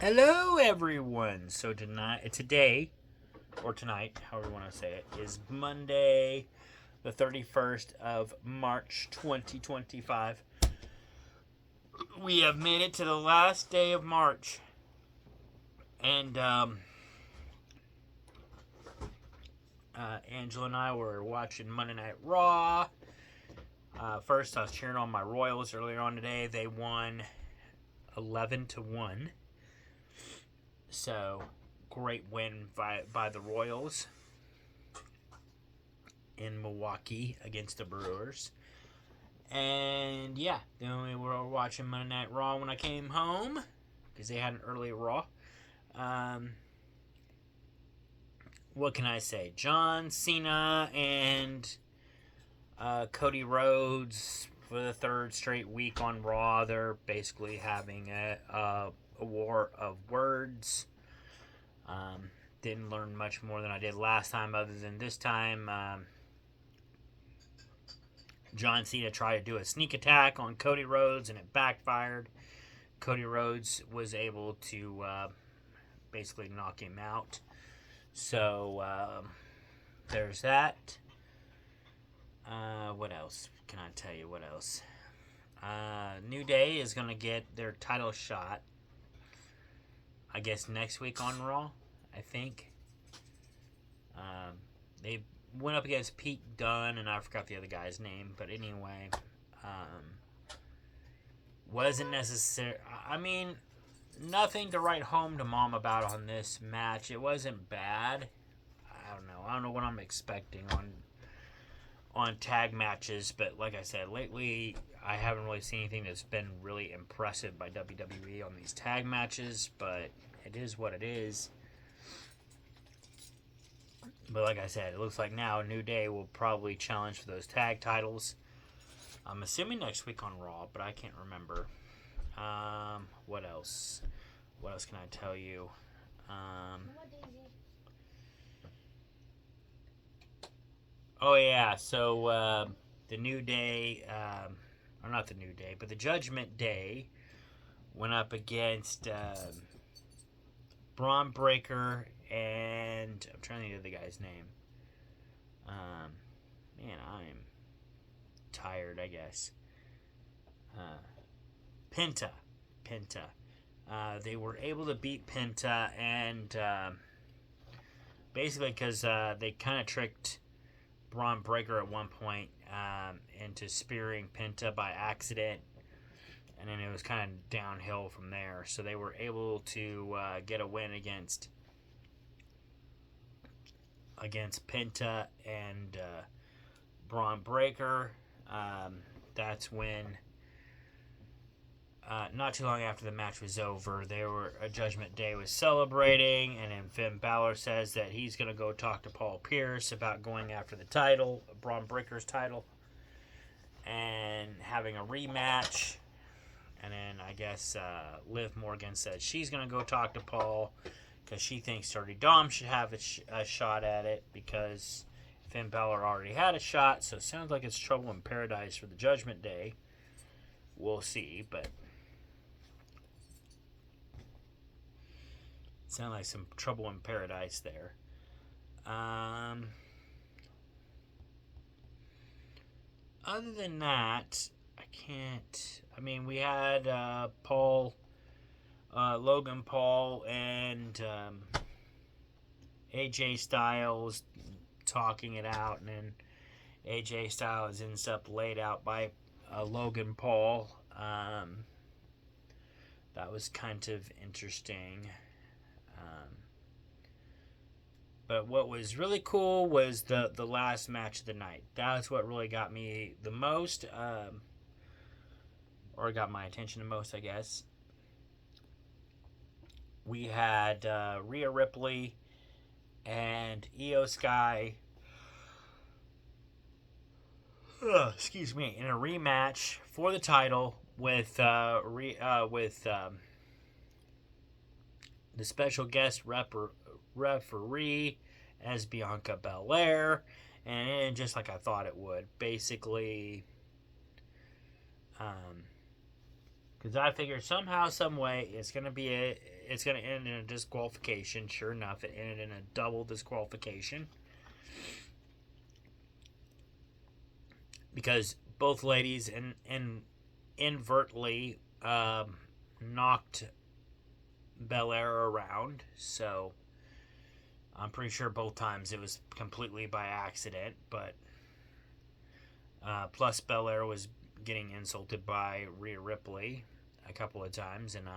Hello, everyone. So today, or tonight, however you want to say it, is Monday, the 31st of March, 2025. We have made it to the last day of March, and Angela and I were watching Monday Night Raw. First, I was cheering on my Royals earlier on today. They won 11-1. So, great win by the Royals in Milwaukee against the Brewers. And yeah, then we were watching Monday Night Raw when I came home because they had an early Raw. What can I say? John Cena and Cody Rhodes for the third straight week on Raw. They're basically having a war of words. Didn't learn much more than I did last time, other than this time. John Cena tried to do a sneak attack on Cody Rhodes, and it backfired. Cody Rhodes was able to basically knock him out. So there's that. What else can I tell you? What else? New Day is going to get their title shot, I guess, next week on Raw, I think. They went up against Pete Dunne, and I forgot the other guy's name. But anyway, wasn't necessary. I mean, nothing to write home to mom about on this match. It wasn't bad. I don't know what I'm expecting on tag matches, but like I said, lately I haven't really seen anything that's been really impressive by WWE on these tag matches, but it is what it is. But like I said, it looks like now New Day will probably challenge for those tag titles. I'm assuming next week on Raw, but I can't remember. What else? What else can I tell you? Oh yeah, so the New Day, or not the New Day, but the Judgment Day went up against Braun Breaker and I'm trying to think of the guy's name. Man, I'm tired, I guess. Penta. They were able to beat Penta, and basically because they kind of tricked Braun Breaker at one point into spearing Penta by accident, and then it was kind of downhill from there. So they were able to get a win against Penta and Braun Breaker. That's when, not too long after the match was over, a Judgment Day was celebrating, and then Finn Balor says that he's going to go talk to Paul Pierce about going after the title, Braun Breaker's title, and having a rematch. And then I guess Liv Morgan said she's going to go talk to Paul because she thinks Dirty Dom should have a shot at it because Finn Balor already had a shot. So it sounds like it's trouble in paradise for the Judgment Day. We'll see, but sound like some trouble in paradise there. Other than that, I can't. I mean, we had Logan Paul, and AJ Styles talking it out, and then AJ Styles ends up laid out by Logan Paul. That was kind of interesting. But what was really cool was the last match of the night. That's what really got me the most, or got my attention the most, I guess. We had Rhea Ripley and Io Sky, excuse me, in a rematch for the title with the special guest referee as Bianca Belair, and just like I thought it would. Basically, Because I figured somehow, some way, it's going to end in a disqualification. Sure enough, it ended in a double disqualification. Because both ladies inadvertently knocked Belair around. So I'm pretty sure both times it was completely by accident. But plus Belair was getting insulted by Rhea Ripley a couple of times, and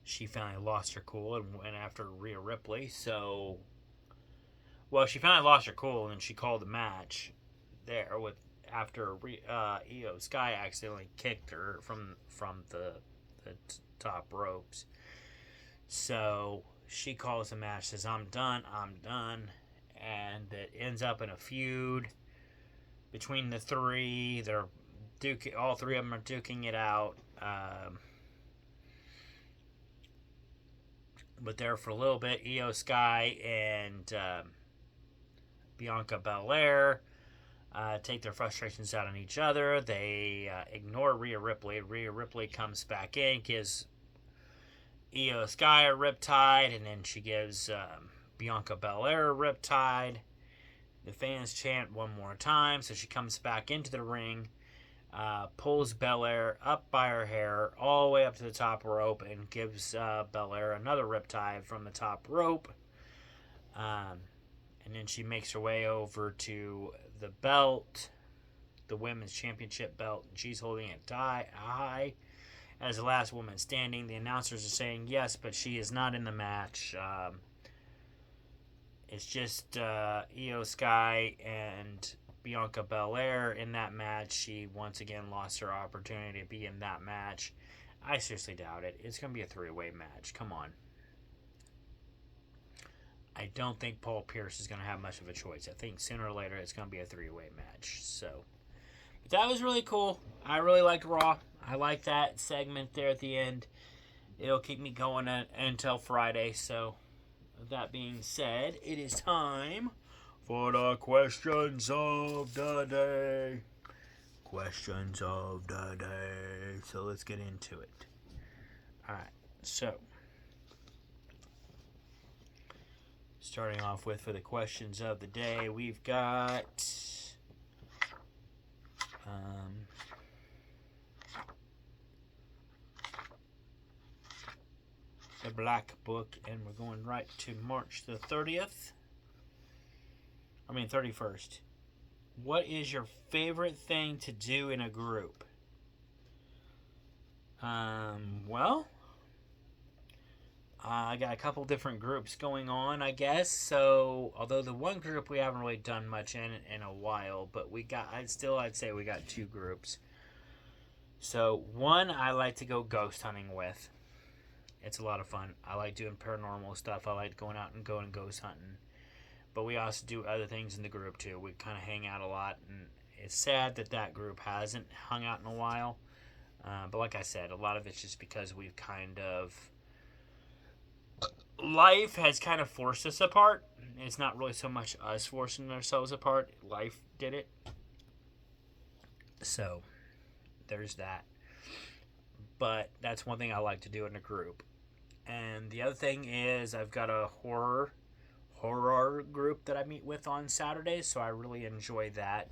she finally lost her cool and went after Rhea Ripley. So, well, she finally lost her cool, and then she called the match there with after Io Sky accidentally kicked her from the top ropes. So she calls the match, says, I'm done, and it ends up in a feud between the three. All three of them are duking it out. But there for a little bit, Io Sky and Bianca Belair take their frustrations out on each other. They ignore Rhea Ripley. Rhea Ripley comes back in, gives Io Sky a riptide, and then she gives Bianca Belair a riptide. The fans chant one more time, so she comes back into the ring, pulls Belair up by her hair all the way up to the top rope, and gives Belair another riptide from the top rope. And then she makes her way over to the belt, the women's championship belt, and she's holding it high as the last woman standing. The announcers are saying yes, but she is not in the match. It's just Io Sky and Bianca Belair in that match. She once again lost her opportunity to be in that match. I seriously doubt it. It's going to be a three-way match. Come on. I don't think Paul Pierce is going to have much of a choice. I think sooner or later it's going to be a three-way match. So, but that was really cool. I really liked Raw. I like that segment there at the end. It'll keep me going until Friday. So, with that being said, it is time for the questions of the day. Questions of the day. So let's get into it. Alright, so starting off with for the questions of the day, we've got the Black Book, and we're going right to March the 31st. What is your favorite thing to do in a group? Well, I got a couple different groups going on, I guess. So, although the one group we haven't really done much in a while, but I'd say we got two groups. So, one I like to go ghost hunting with. It's a lot of fun. I like doing paranormal stuff. I like going ghost hunting. But we also do other things in the group too. We kind of hang out a lot, and it's sad that group hasn't hung out in a while. But like I said, a lot of it's just because we've life has kind of forced us apart. It's not really so much us forcing ourselves apart. Life did it. So, there's that. But that's one thing I like to do in a group. And the other thing is I've got a horror group that I meet with on Saturdays, so I really enjoy that.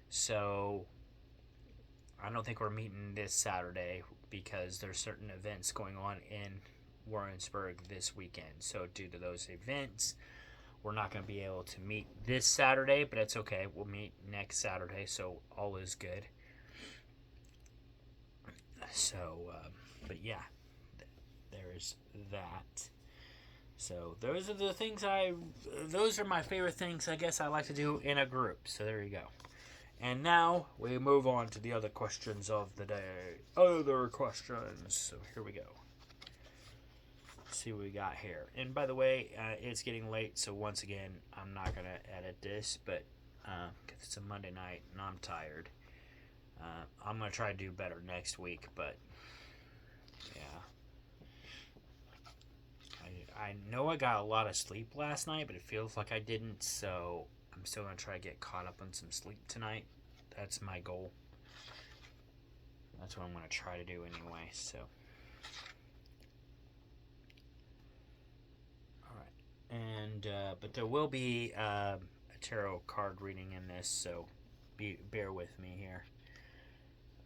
So I don't think we're meeting this Saturday because there's certain events going on in Warrensburg this weekend. So due to those events, we're not going to be able to meet this Saturday, but it's okay. We'll meet next Saturday, so all is good. So, but yeah, there's that. So those are my favorite things, I guess, I like to do in a group. So there you go. And now we move on to the other questions of the day. Other questions. So here we go. Let's see what we got here. And by the way, it's getting late, so once again, I'm not going to edit this, but because it's a Monday night and I'm tired. I'm going to try to do better next week, but yeah. I know I got a lot of sleep last night, but it feels like I didn't, so I'm still going to try to get caught up on some sleep tonight. That's my goal. That's what I'm going to try to do anyway. So, all right, and but there will be a tarot card reading in this, so bear with me here.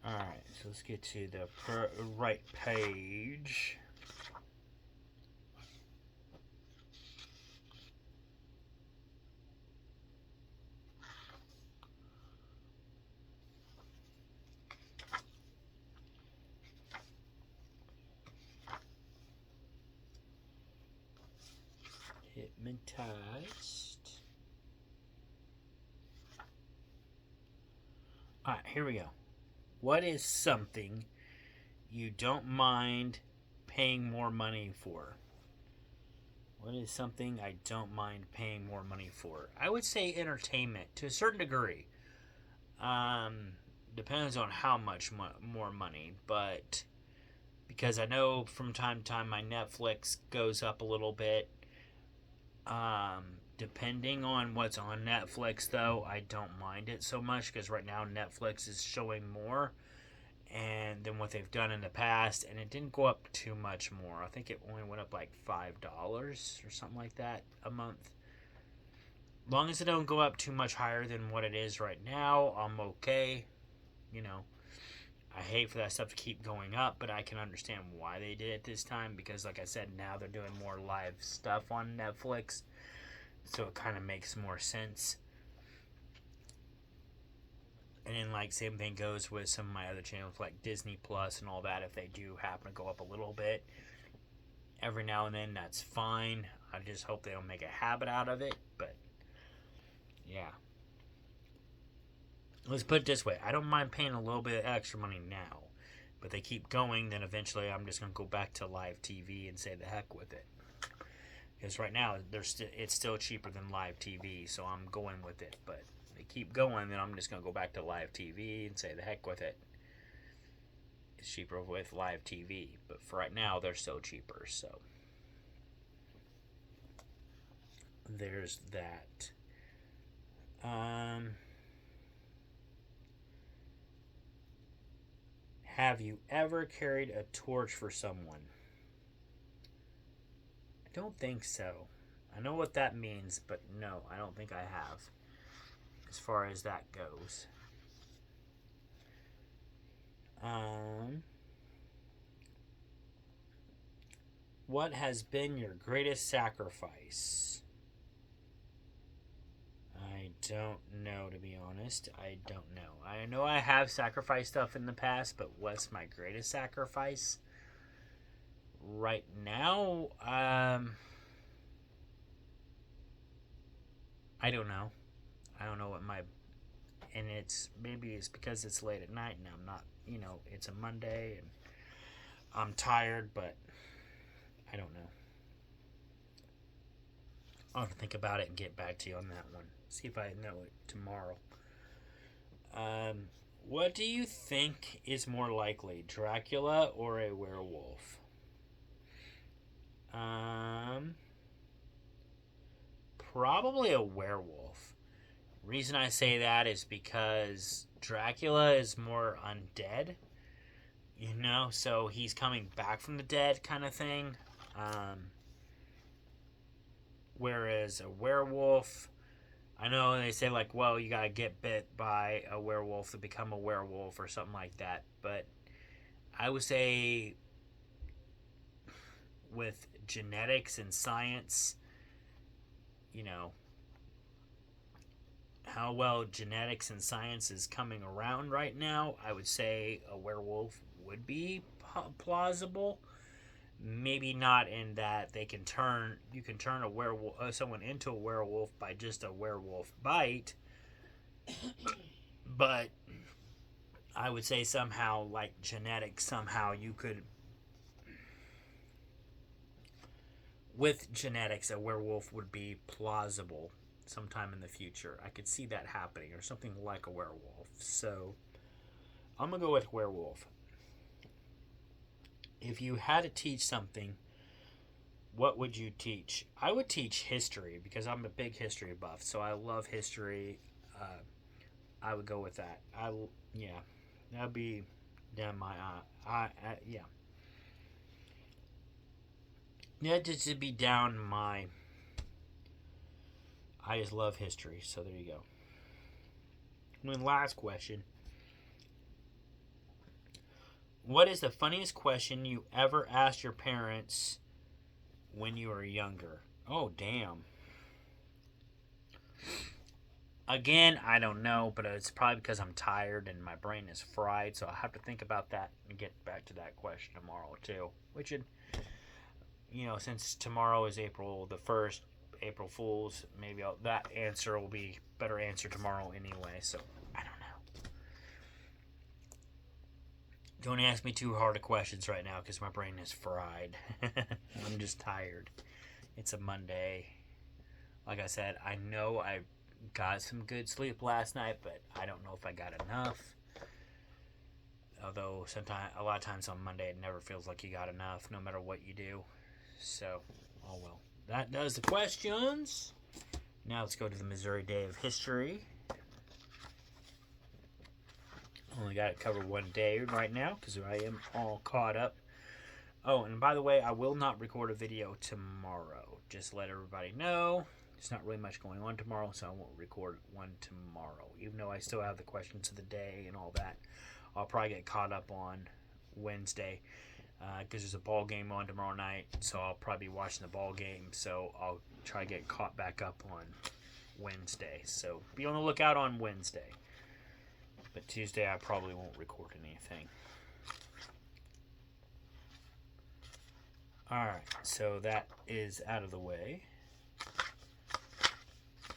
All right, so let's get to the right page. Hypnotized. Alright, here we go. What is something you don't mind paying more money for? What is something I don't mind paying more money for? I would say entertainment to a certain degree. Depends on how much more money, but because I know from time to time my Netflix goes up a little bit. Depending on what's on Netflix, though, I don't mind it so much because right now Netflix is showing more and than what they've done in the past, and it didn't go up too much more. I think it only went up like $5 or something like that a month. As long as it don't go up too much higher than what it is right now, I'm okay. You know, I hate for that stuff to keep going up, but I can understand why they did it this time because, like I said, now they're doing more live stuff on Netflix, so it kind of makes more sense. And then, like, same thing goes with some of my other channels, like Disney Plus and all that. If they do happen to go up a little bit every now and then, that's fine. I just hope they don't make a habit out of it, but yeah. Let's put it this way. I don't mind paying a little bit of extra money now. But they keep going, then eventually I'm just going to go back to live TV and say the heck with it. Because right now, it's still cheaper than live TV, so I'm going with it. But if they keep going, then I'm just going to go back to live TV and say the heck with it. It's cheaper with live TV. But for right now, they're still cheaper, so. There's that. Have you ever carried a torch for someone? I don't think so. I know what that means, but no, I don't think I have. As far as that goes. What has been your greatest sacrifice? I don't know, to be honest. I don't know. I know I have sacrificed stuff in the past, but what's my greatest sacrifice? Right now, I don't know. I don't know what my... And maybe it's because it's late at night and I'm not, it's a Monday and I'm tired, but I don't know. I'll have to think about it and get back to you on that one. See if I know it tomorrow. What do you think is more likely, Dracula or a werewolf? Probably a werewolf. Reason I say that is because Dracula is more undead, so he's coming back from the dead kind of thing. Whereas a werewolf, I know they say like, well, you gotta get bit by a werewolf to become a werewolf or something like that, but I would say with genetics and science, how well genetics and science is coming around right now, I would say a werewolf would be plausible. Maybe not in that you can turn a werewolf, someone into a werewolf by just a werewolf bite, but I would say somehow, like genetics, somehow you could, with genetics, a werewolf would be plausible sometime in the future. I could see that happening, or something like a werewolf. So I'm gonna go with werewolf. If you had to teach something, what would you teach? I would teach history because I'm a big history buff, so I love history. I would go with that. That'd be down my yeah. That just to be down my. I just love history, so there you go. And then last question. What is the funniest question you ever asked your parents when you were younger? Oh, damn. Again, I don't know, but it's probably because I'm tired and my brain is fried, so I'll have to think about that and get back to that question tomorrow, too. Which, since tomorrow is April the 1st, April Fool's, maybe that answer will be better answer tomorrow anyway, so I don't know. Don't ask me too hard of questions right now because my brain is fried. I'm just tired. It's a Monday. Like I said, I know I got some good sleep last night, but I don't know if I got enough. Although a lot of times on Monday, it never feels like you got enough, no matter what you do. So, oh well. That does the questions. Now let's go to the Missouri Day of History. Only got to cover one day right now because I am all caught up. Oh, and by the way, I will not record a video tomorrow. Just let everybody know. There's not really much going on tomorrow, so I won't record one tomorrow. Even though I still have the questions of the day and all that. I'll probably get caught up on Wednesday because there's a ball game on tomorrow night, so I'll probably be watching the ball game. So I'll try to get caught back up on Wednesday. So be on the lookout on Wednesday. But Tuesday I probably won't record anything. Alright, so that is out of the way.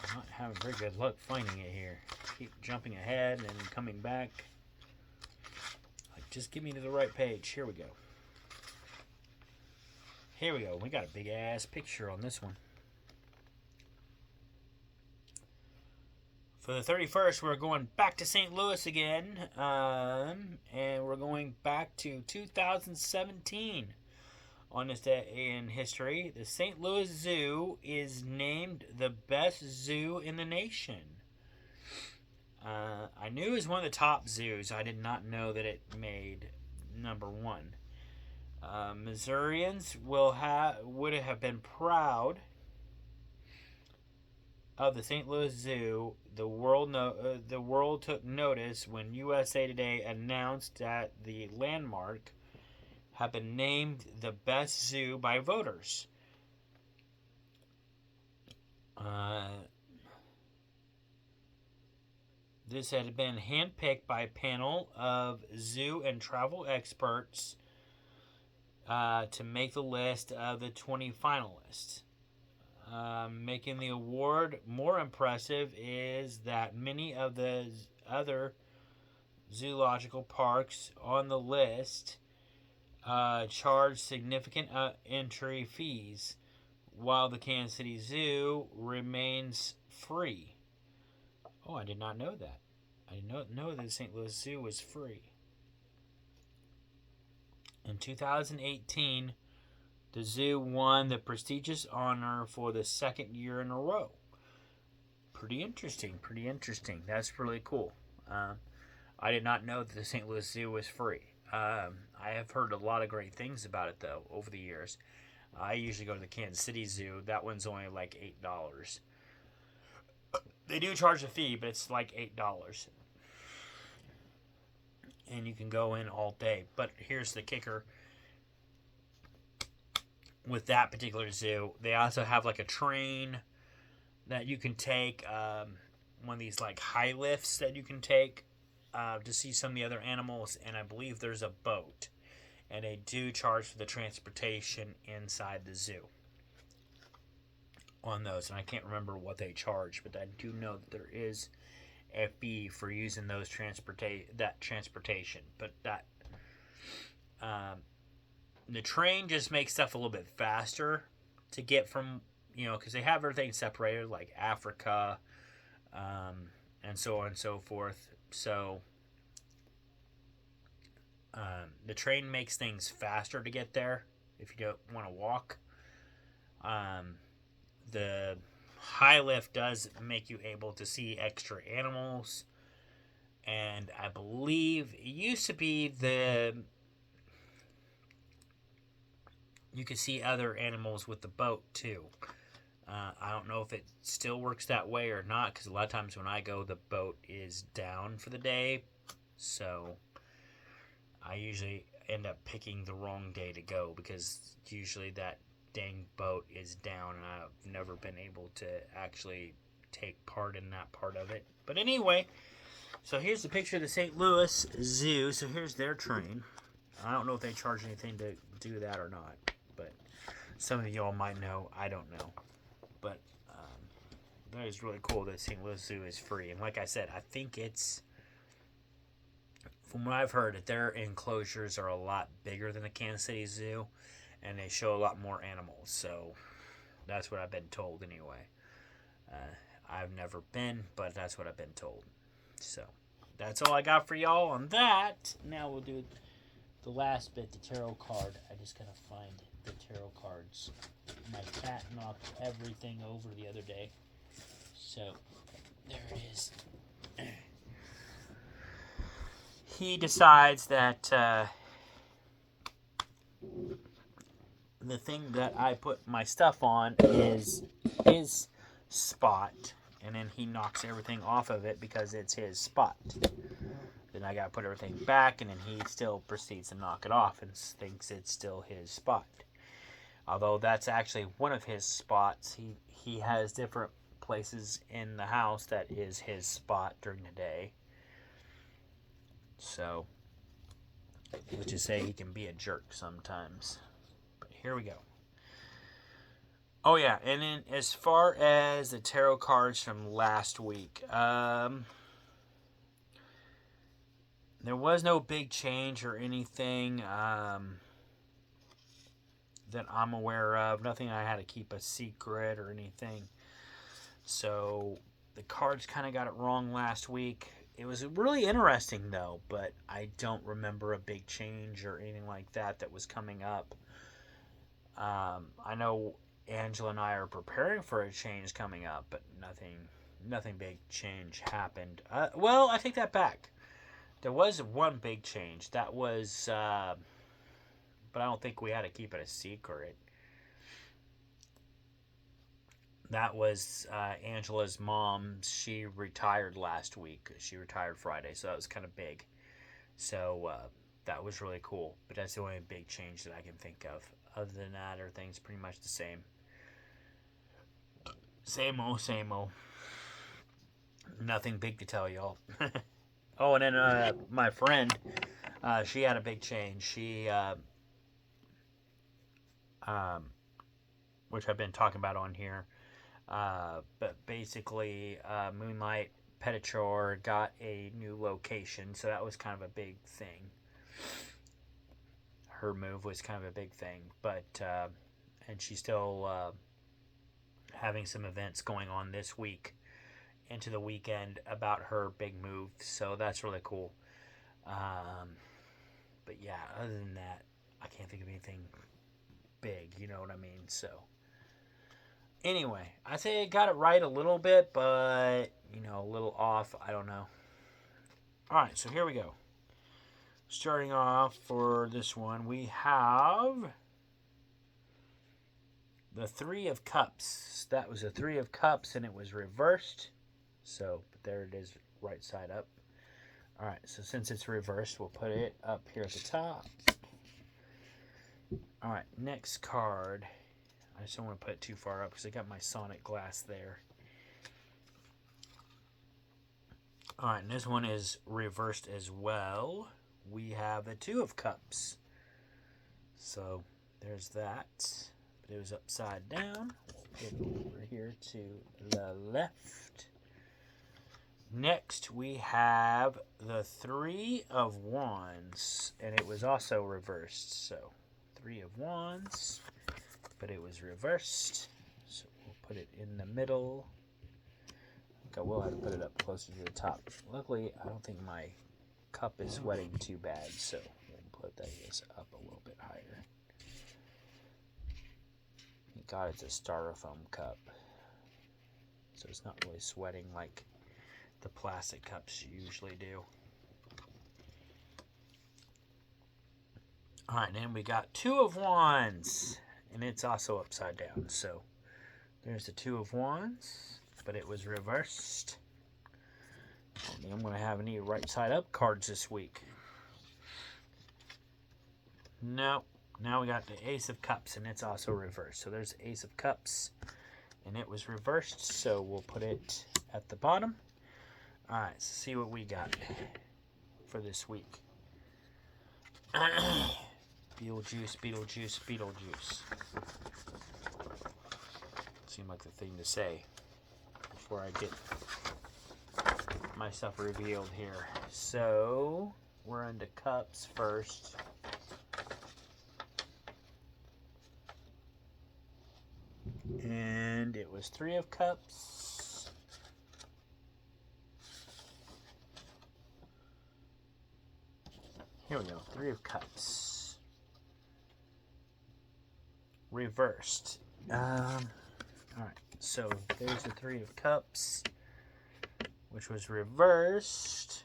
I'm not having very good luck finding it here. Keep jumping ahead and coming back. Like, just give me to the right page. Here we go. Here we go. We got a big ass picture on this one. For the 31st, we're going back to St. Louis again. And we're going back to 2017. On this day in history, the St. Louis Zoo is named the best zoo in the nation. I knew it was one of the top zoos. I did not know that it made number one. Missourians would have been proud of the St. Louis Zoo. The world took notice when USA Today announced that the landmark had been named the best zoo by voters. This had been handpicked by a panel of zoo and travel experts to make the list of the 20 finalists. Making the award more impressive is that many of the other zoological parks on the list charge significant entry fees, while the Kansas City Zoo remains free. Oh, I did not know that. I did not know that the St. Louis Zoo was free. In 2018, the zoo won the prestigious honor for the second year in a row. Pretty interesting. That's really cool. I did not know that the St. Louis Zoo was free. I have heard a lot of great things about it, though, over the years. I usually go to the Kansas City Zoo. That one's only like $8. They do charge a fee, but it's like $8. And you can go in all day. But here's the kicker. With that particular zoo, they also have like a train that you can take. One of these like high lifts that you can take to see some of the other animals. And I believe there's a boat. And they do charge for the transportation inside the zoo on those. And I can't remember what they charge, but I do know that there is a fee for using those transportation. But that the train just makes stuff a little bit faster to get from, because they have everything separated, like Africa, and so on and so forth. So the train makes things faster to get there if you don't want to walk. The high lift does make you able to see extra animals And I believe it used to be you could see other animals with the boat too. I don't know if it still works that way or not, because a lot of times when I go, the boat is down for the day. So I usually end up picking the wrong day to go, because usually that dang boat is down and I've never been able to actually take part in that part of it. But anyway, so here's the picture of the St. Louis Zoo. So here's their train. I don't know if they charge anything to do that or not, but some of y'all might know. I don't know. But that is really cool that St. Louis Zoo is free. And like I said, I think it's, from what I've heard, that their enclosures are a lot bigger than the Kansas City Zoo, and they show a lot more animals. So that's what I've been told anyway. I've never been, but that's what I've been told. So that's all I got for y'all on that. Now we'll do the last bit, the tarot card. I just gotta find the tarot cards. My cat knocked everything over the other day. So there it is. He decides that the thing that I put my stuff on is his spot, and then he knocks everything off of it because it's his spot. Then I gotta put everything back, and then he still proceeds to knock it off and thinks it's still his spot. Although that's actually one of his spots. He has different places in the house that is his spot during the day. So, let's just say he can be a jerk sometimes. But here we go. Oh yeah, and then as far as the tarot cards from last week, there was no big change or anything that I'm aware of. Nothing I had to keep a secret or anything. So the cards kind of got it wrong last week. It was really interesting though, but I don't remember a big change or anything like that was coming up. I know Angela and I are preparing for a change coming up, but nothing big change happened. Well, I take that back. There was one big change. That was, but I don't think we had to keep it a secret. That was Angela's mom. She retired last week. She retired Friday, so that was kind of big. So that was really cool. But that's the only big change that I can think of. Other than that, everything's pretty much the same. Same old, same old. Nothing big to tell y'all. Oh, and then my friend, she had a big change. She, which I've been talking about on here. But basically, Moonlight Pedicure got a new location, so that was kind of a big thing. Her move was kind of a big thing, but and she's still having some events going on this week into the weekend about her big move, so that's really cool. But yeah, other than that, I can't think of anything big, you know what I mean? So anyway, I say I got it right a little bit, but a little off. I don't know. All right, so here we go. Starting off for this one, we have the Three of Cups. That was a Three of Cups, and it was reversed. So there it is, right side up. All right, so since it's reversed, we'll put it up here at the top. All right, next card. I just don't want to put it too far up because I got my sonic glass there. Alright, and this one is reversed as well. We have the Two of Cups. So, there's that. But it was upside down. We'll put it over here to the left. Next, we have the Three of Wands. And it was also reversed. So, Three of Wands. But it was reversed, so we'll put it in the middle. I will have to put it up closer to the top. Luckily, I don't think my cup is sweating too bad, so we'll put this up a little bit higher. Thank God it's a styrofoam cup, so it's not really sweating like the plastic cups usually do. Alright, then we got Two of Wands. And it's also upside down. So there's the Two of Wands, but it was reversed. And I'm going to have any right side up cards this week. No. Now we got the Ace of Cups, and it's also reversed. So there's the Ace of Cups, and it was reversed. So we'll put it at the bottom. Alright, let's see what we got for this week. Beetlejuice, Beetlejuice, Beetlejuice. Seemed like the thing to say before I get myself revealed here. So we're into cups first. And it was Three of Cups. Here we go, Three of Cups. Reversed. Alright, so there's the Three of Cups, which was reversed.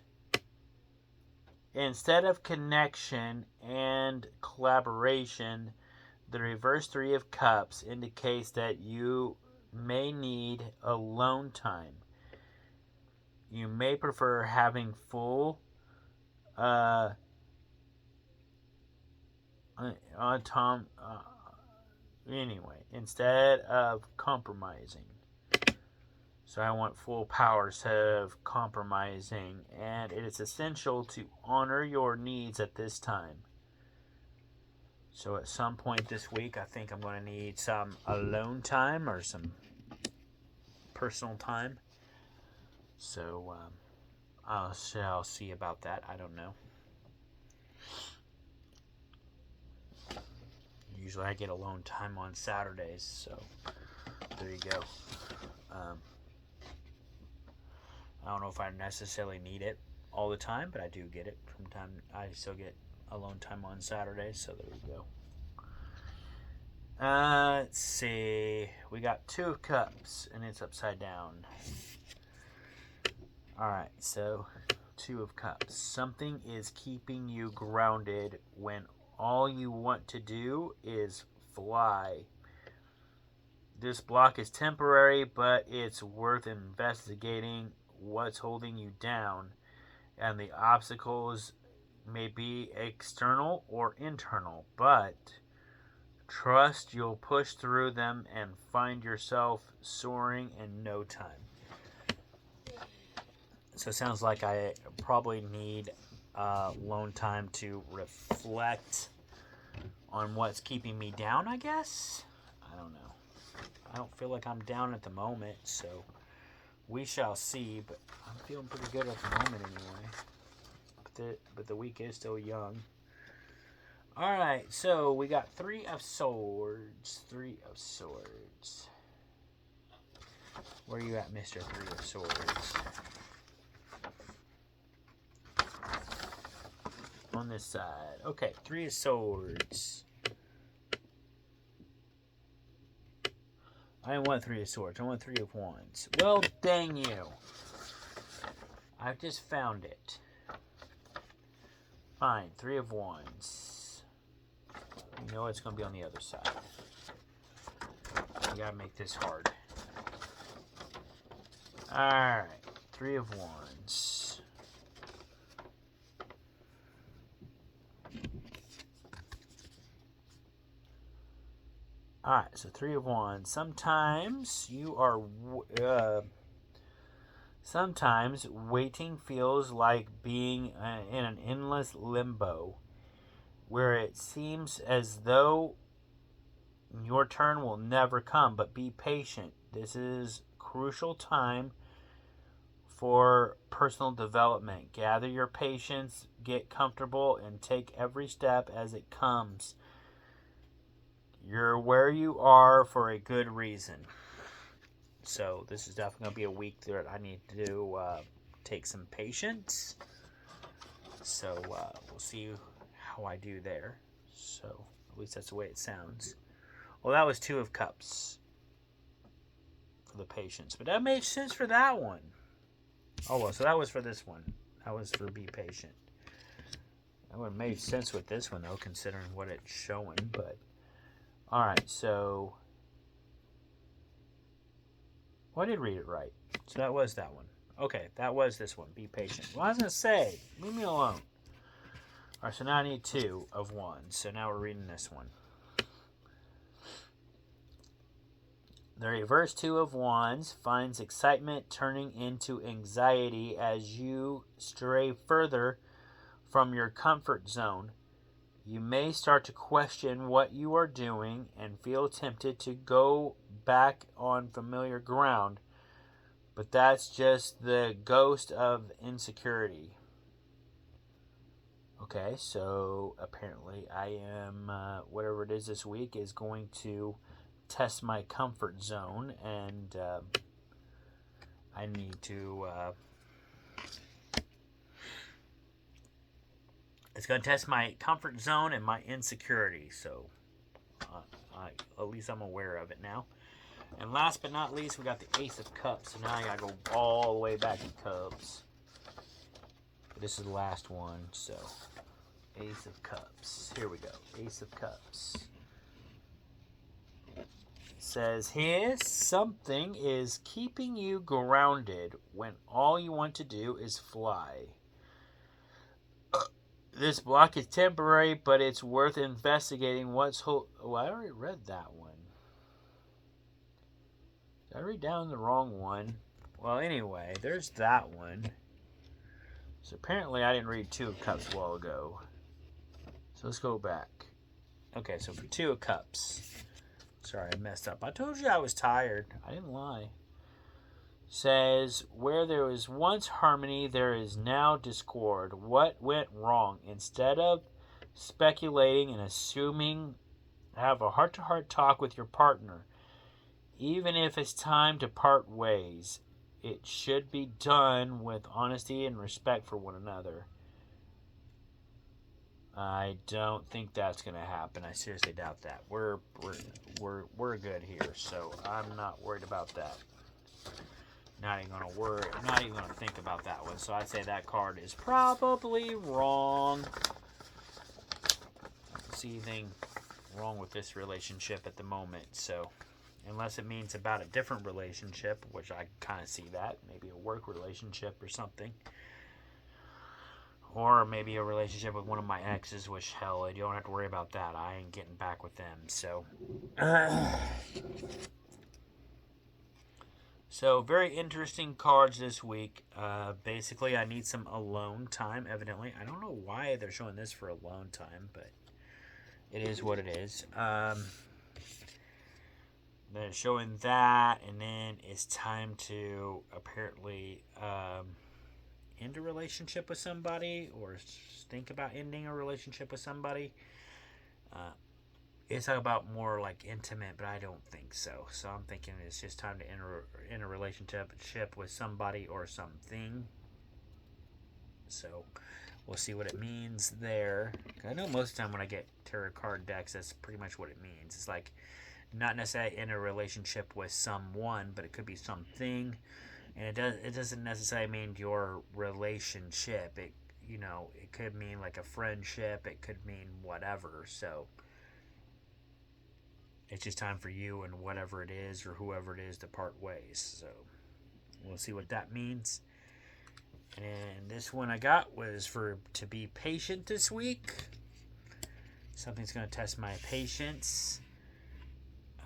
Instead of connection and collaboration, the reverse Three of Cups indicates that you may need alone time. You may prefer having full anyway, instead of compromising. So I want full power instead of compromising, and it is essential to honor your needs at this time. So at some point this week, I think I'm going to need some alone time or some personal time. So I shall see about that. I don't know. Usually I get alone time on Saturdays, so there you go. I don't know if I necessarily need it all the time, but I do get it from time. I still get alone time on Saturdays, so there we go. Let's see. We got Two of Cups, and it's upside down. Alright, so Two of Cups. Something is keeping you grounded when all you want to do is fly. This block is temporary, but it's worth investigating what's holding you down, and the obstacles may be external or internal, but trust you'll push through them and find yourself soaring in no time. So it sounds like I probably need alone time to reflect on what's keeping me down, I guess. I don't know. I don't feel like I'm down at the moment, so we shall see, but I'm feeling pretty good at the moment anyway. But the week is still young. Alright, so we got Three of Swords. Three of Swords. Where are you at, Mr. Three of Swords? On this side. Okay, Three of Swords. I don't want Three of Swords. I want Three of Wands. Well, dang you. I've just found it. Fine, Three of Wands. You know it's going to be on the other side. You got to make this hard. Alright, Three of Wands. Alright, so Three of Wands. Sometimes you are... sometimes waiting feels like being in an endless limbo, where it seems as though your turn will never come, but be patient. This is crucial time for personal development. Gather your patience, get comfortable, and take every step as it comes. You're where you are for a good reason. So this is definitely going to be a week that I need to take some patience. So we'll see how I do there. So at least that's the way it sounds. Well, that was Two of Cups for the patience. But that made sense for that one. Oh, well, so that was for this one. That was for Be Patient. That would have made sense with this one, though, considering what it's showing. But, all right, so... Well, I did read it right. So that was that one. Okay, that was this one. Be Patient. Well, I was going to say, leave me alone. All right, so now I need 2 of 1. So now we're reading this one. The reverse 2 of Wands finds excitement turning into anxiety as you stray further from your comfort zone. You may start to question what you are doing and feel tempted to go back on familiar ground, but that's just the ghost of insecurity. Okay, so apparently I am, whatever it is this week, is going to test my comfort zone, and I need to... it's going to test my comfort zone and my insecurity, so at least I'm aware of it now. And last but not least, we got the Ace of Cups, so now I got to go all the way back to Cubs. But this is the last one, so Ace of Cups. Here we go, Ace of Cups. It says here, something is keeping you grounded when all you want to do is fly. This block is temporary, but it's worth investigating what's... Oh, I already read that one. Did I read down the wrong one? Well, anyway, there's that one. So apparently I didn't read 2 of Cups a while ago. So let's go back. Okay, so for 2 of Cups. Sorry, I messed up. I told you I was tired. I didn't lie. Says, where there was once harmony, there is now discord. What went wrong? Instead of speculating and assuming, have a heart-to-heart talk with your partner. Even if it's time to part ways, it should be done with honesty and respect for one another. I don't think that's going to happen. I seriously doubt that. We're good here, so I'm not worried about that. Not even gonna worry. Not even gonna think about that one. So I'd say that card is probably wrong. I don't see anything wrong with this relationship at the moment. So unless it means about a different relationship, which I kind of see that, maybe a work relationship or something, or maybe a relationship with one of my exes. Which hell, you don't have to worry about that. I ain't getting back with them. So. So, very interesting cards this week. Basically, I need some alone time, evidently. I don't know why they're showing this for alone time, but it is what it is. They're showing that, and then it's time to apparently end a relationship with somebody, or think about ending a relationship with somebody. It's about more like intimate, but I don't think so. So I'm thinking it's just time to enter in a relationship with somebody or something. So we'll see what it means there. I know most of the time when I get tarot card decks, that's pretty much what it means. It's like not necessarily in a relationship with someone, but it could be something. And it doesn't necessarily mean your relationship. It could mean like a friendship. It could mean whatever. So it's just time for you and whatever it is or whoever it is to part ways. So we'll see what that means. And this one I got was to be patient this week. Something's going to test my patience.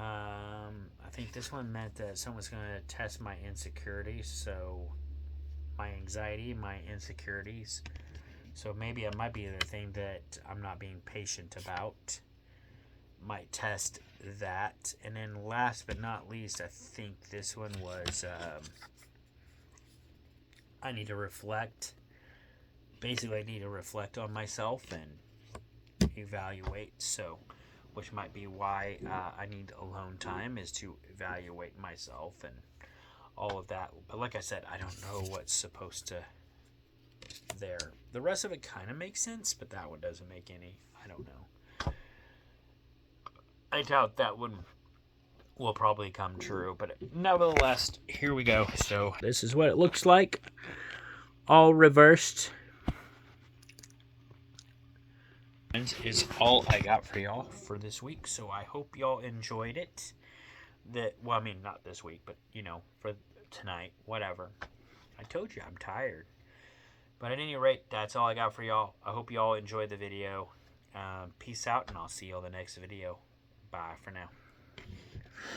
I think this one meant that someone's going to test my insecurities. So my anxiety, my insecurities. So maybe it might be the thing that I'm not being patient about. Might test that. And then last but not least, I think this one was I need to reflect. Basically, I need to reflect on myself and evaluate. So, which might be why I need alone time, is to evaluate myself and all of that. But like I said, I don't know what's supposed to there. The rest of it kind of makes sense, but that one doesn't make any. I don't know. I doubt that one will probably come true. But nevertheless, here we go. So this is what it looks like, all reversed. Is all I got for y'all for this week. So I hope y'all enjoyed it. Well, I mean, not this week, but for tonight, whatever. I told you I'm tired. But at any rate, that's all I got for y'all. I hope y'all enjoyed the video. Peace out, and I'll see y'all in the next video. Bye for now.